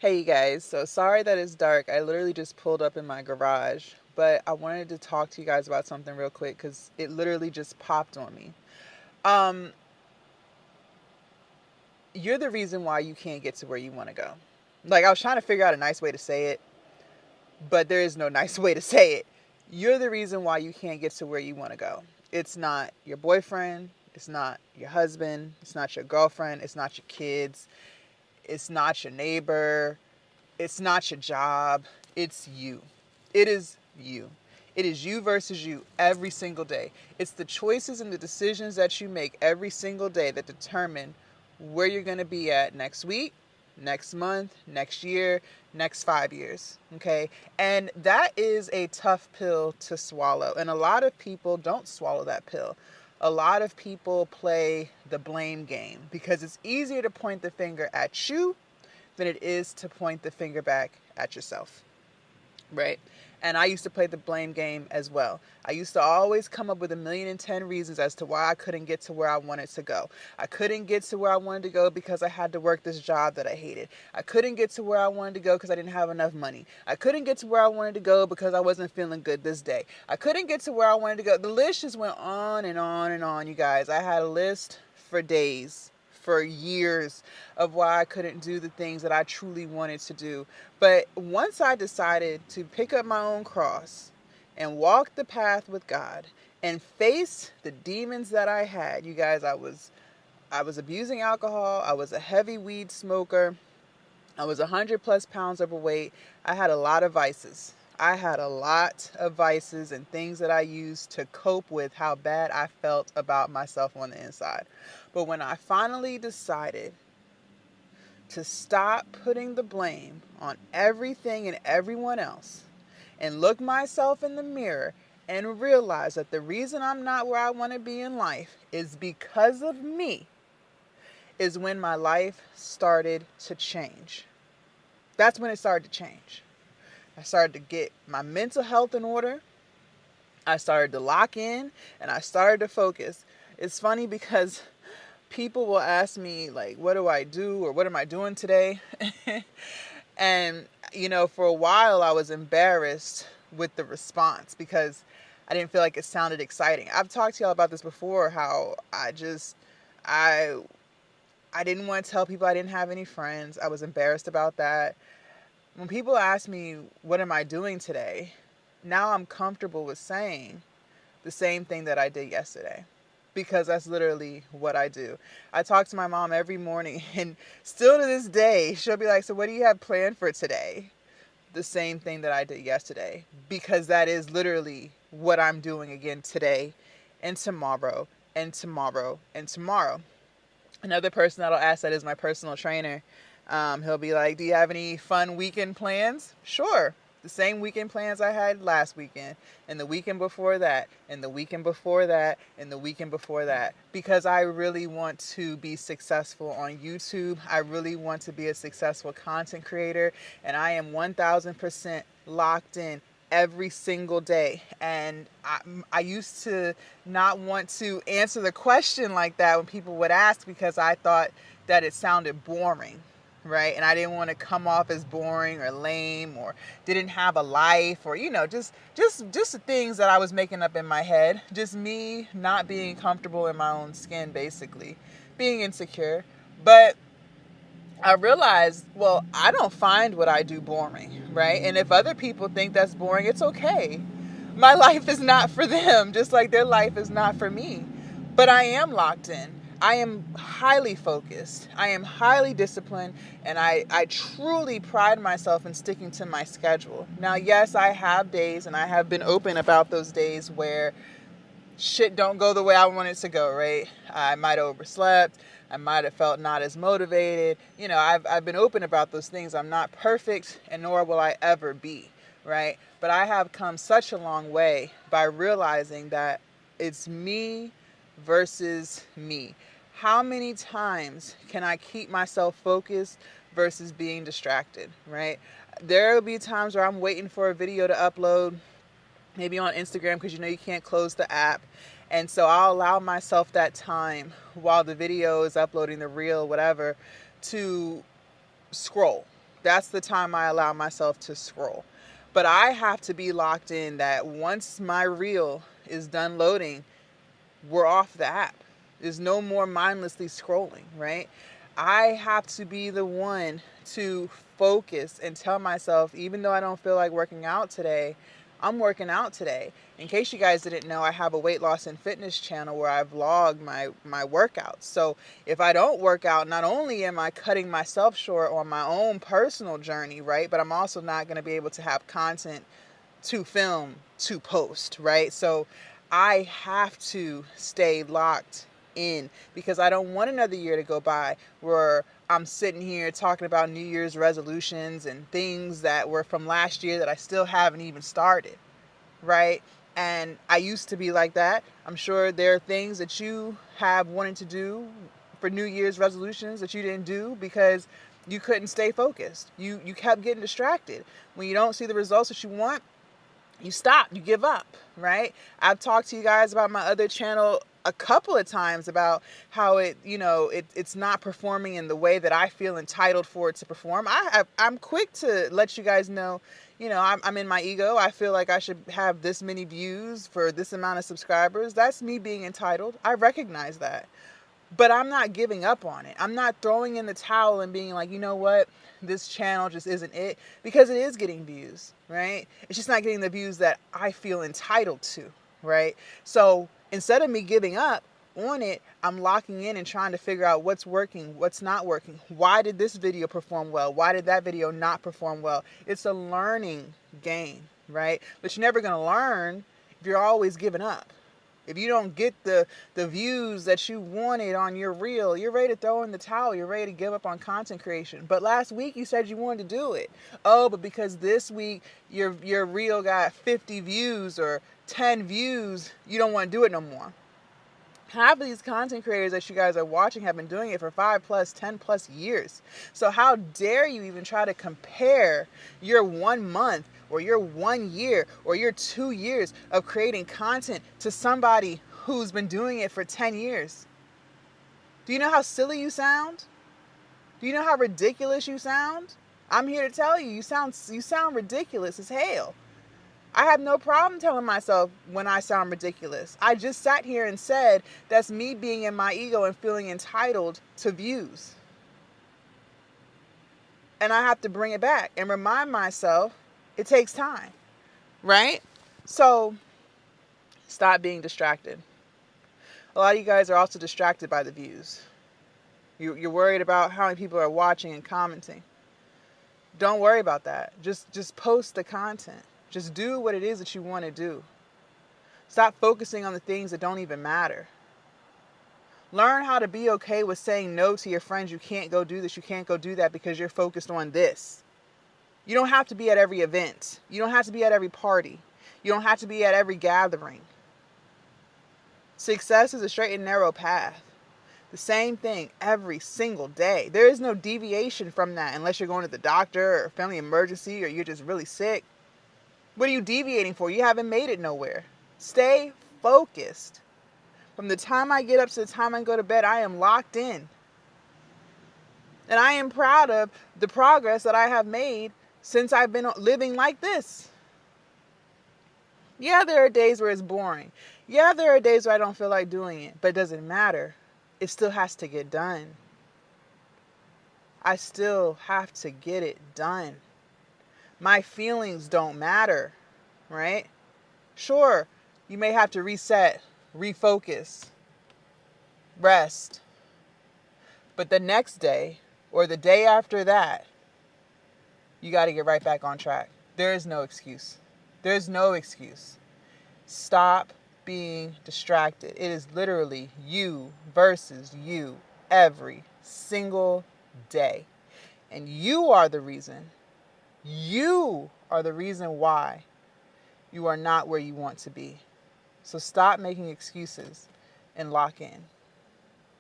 Hey you guys, so sorry that it's dark. I literally just pulled up in my garage, but I wanted to talk to you guys about something real quick because it literally just popped on me. Um, you're the reason why you can't get to where you want to go. Like, I was trying to figure out a nice way to say it, but there is no nice way to say it. You're the reason why you can't get to where you want to go. It's not your boyfriend, it's not your husband, it's not your girlfriend, it's not your kids, it's not your neighbor, it's not your job, it's you. It is you. It is you versus you every single day. It's the choices and the decisions that you make every single day that determine where you're going to be at next week, next month, next year, next 5 years. Okay. And that is a tough pill to swallow. And a lot of people don't swallow that pill. A lot of people play the blame game because it's easier to point the finger at you than it is to point the finger back at yourself, right? And I used to play the blame game as well. I used to always come up with 1,000,010 reasons as to why I couldn't get to where I wanted to go. I couldn't get to where I wanted to go because I had to work this job that I hated. I couldn't get to where I wanted to go because I didn't have enough money. I couldn't get to where I wanted to go because I wasn't feeling good this day. I couldn't get to where I wanted to go. The list just went on and on and on, you guys. I had a list for days, for years, of why I couldn't do the things that I truly wanted to do. But once I decided to pick up my own cross and walk the path with God and face the demons that I had, you guys, I was abusing alcohol, I was a heavy weed smoker, I was 100 plus pounds overweight. I had a lot of vices. I had a lot of vices and things that I used to cope with how bad I felt about myself on the inside. But when I finally decided to stop putting the blame on everything and everyone else and look myself in the mirror and realize that the reason I'm not where I want to be in life is because of me, is when my life started to change. That's when it started to change. I started to get my mental health in order. I started to lock in and I started to focus. It's funny because people will ask me, like, what do I do or what am I doing today? And, for a while I was embarrassed with the response because I didn't feel like it sounded exciting. I've talked to y'all about this before, how I I didn't want to tell people I didn't have any friends. I was embarrassed about that. When people ask me, what am I doing today? Now I'm comfortable with saying the same thing that I did yesterday because that's literally what I do. I talk to my mom every morning, and still to this day, she'll be like, so what do you have planned for today? The same thing that I did yesterday, because that is literally what I'm doing again today and tomorrow and tomorrow and tomorrow. Another person that'll ask that is my personal trainer. He'll be like, do you have any fun weekend plans? Sure. The same weekend plans I had last weekend, and the weekend before that, and the weekend before that, and the weekend before that. Because I really want to be successful on YouTube. I really want to be a successful content creator, and I am 1000% locked in every single day. And I used to not want to answer the question like that when people would ask because I thought that it sounded boring, right? And I didn't want to come off as boring or lame or didn't have a life, or just the things that I was making up in my head. Just me not being comfortable in my own skin, basically being insecure. But I realized, well, I don't find what I do boring, right? And if other people think that's boring, it's okay. My life is not for them, just like their life is not for me. But I am locked in. I am highly focused. I am highly disciplined. And I truly pride myself in sticking to my schedule. Now, yes, I have days, and I have been open about those days where shit don't go the way I want it to go, right? I might have overslept. I might have felt not as motivated. I've been open about those things. I'm not perfect, and nor will I ever be, right? But I have come such a long way by realizing that it's me versus me. How many times can I keep myself focused versus being distracted, right? There will be times where I'm waiting for a video to upload, maybe on Instagram, because you can't close the app. And so I'll allow myself that time while the video is uploading, the reel, whatever, to scroll. That's the time I allow myself to scroll. But I have to be locked in that once my reel is done loading, we're off the app. There's no more mindlessly scrolling, right? I have to be the one to focus and tell myself, even though I don't feel like working out today, I'm working out today. In case you guys didn't know, I have a weight loss and fitness channel where I vlog my workouts. So if I don't work out, not only am I cutting myself short on my own personal journey, right? But I'm also not going to be able to have content to film, to post, right? So I have to stay locked in because I don't want another year to go by where I'm sitting here talking about New Year's resolutions and things that were from last year that I still haven't even started, right? And I used to be like that. I'm sure there are things that you have wanted to do for New Year's resolutions that you didn't do because you couldn't stay focused. You kept getting distracted. When you don't see the results that you want, you stop, you give up, right? I've talked to you guys about my other channel a couple of times about how it's not performing in the way that I feel entitled for it to perform. I'm quick to let you guys know, I'm in my ego. I feel like I should have this many views for this amount of subscribers. That's me being entitled. I recognize that. But I'm not giving up on it. I'm not throwing in the towel and being like, you know what? This channel just isn't it, because it is getting views, right? It's just not getting the views that I feel entitled to, right? So instead of me giving up on it, I'm locking in and trying to figure out what's working, what's not working. Why did this video perform well? Why did that video not perform well? It's a learning game, right? But you're never going to learn if you're always giving up. If you don't get the views that you wanted on your reel, you're ready to throw in the towel. You're ready to give up on content creation. But last week you said you wanted to do it. Oh, but because this week your reel got 50 views or 10 views, you don't want to do it no more. Half of these content creators that you guys are watching have been doing it for 5 plus, 10 plus years. So how dare you even try to compare your 1 month or your 1 year or your 2 years of creating content to somebody who's been doing it for 10 years? Do you know how silly you sound? Do you know how ridiculous you sound? I'm here to tell you, you sound ridiculous as hell. I have no problem telling myself when I sound ridiculous. I just sat here and said that's me being in my ego and feeling entitled to views. And I have to bring it back and remind myself it takes time, right? So stop being distracted. A lot of you guys are also distracted by the views. You're worried about how many people are watching and commenting. Don't worry about that. Just post the content. Just do what it is that you want to do. Stop focusing on the things that don't even matter. Learn how to be okay with saying no to your friends. You can't go do this, you can't go do that because you're focused on this. You don't have to be at every event. You don't have to be at every party. You don't have to be at every gathering. Success is a straight and narrow path. The same thing every single day. There is no deviation from that unless you're going to the doctor or family emergency or you're just really sick. What are you deviating for? You haven't made it nowhere. Stay focused. From the time I get up to the time I go to bed, I am locked in. And I am proud of the progress that I have made since I've been living like this. Yeah, there are days where it's boring. Yeah, there are days where I don't feel like doing it. But it doesn't matter. It still has to get done. I still have to get it done. My feelings don't matter, right? Sure, you may have to reset, refocus, rest. But the next day or the day after that, you got to get right back on track. There is no excuse. There's no excuse. Stop being distracted. It is literally you versus you every single day. And you are the reason. You are the reason why you are not where you want to be. So stop making excuses and lock in.